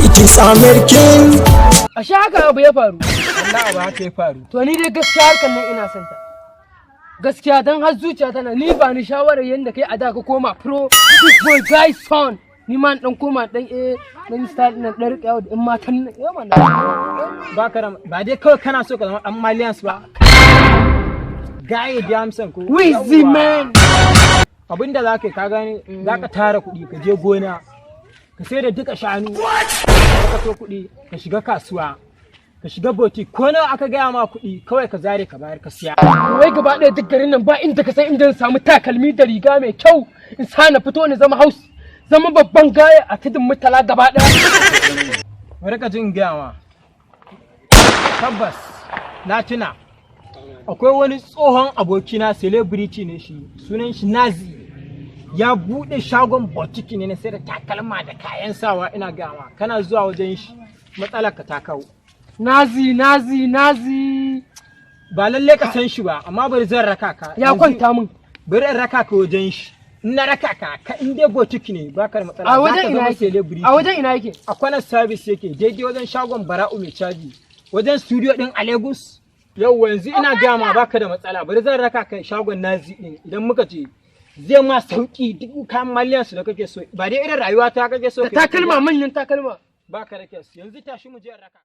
It is American. A sha haka abu ya faru. Allah ba haka ya faru. To ni dai gaskiya harkar nan ina son ta. Gaskiya dan har zuciya tana ni ba ni shawarar yanda kai a da ka koma pro big boy guy son. Ni ma dan koma dan dan style nan dan rika yawo da in matan nan. Ba dai kawai kana so ka zama dan malians ba. Guy Jamson ko. Wheezy man. Abinda zaka ka gane zaka tara kuɗi ka je gona. Ka sai da duka shanu. Ka so kuɗi ka shiga kasuwa. Ka shiga boti ko nawa aka gaya ma kuɗi kawai ka zare ka bayar ka siya. Wai gaba ɗaya duk garin nan ba inda ka san inda zan samu takalmi da riga mai kyau in sa na fito ni zama house zama babban gaya a tudun mutala gaba ɗaya. Bari ka jin gaya ma. Tabbas na tuna akwai wani tsohon abokina celebrity ne shi sunan shi Nazi ya buɗe shagon boutique ne na sai da takalma da kayan sawa ina gaya ma kana zuwa wajen shi matsalar ka ta kawo. Nazi. Ba lalle ka san shi ba, amma bari zan raka ka. Ya kwanta min. Bari in raka ka wajen shi. In na raka ka in dai boutique ne ba ka da matsala. A wajen ina yake? A wajen ina yake? A kwanan service yake, daidai wajen shagon Bara'u mai caji. Wajen studio din a Lagos. Yau yanzu ina gama ba ka da matsala. Bari zan raka ka shagon Nazi din idan muka je. Zai ma sauki duk kayan maliyan su da kake so. Ba dai irin rayuwa ta kake so. Takalma manyan takalma. Ba ka da kyau. Yanzu tashi mu je raka.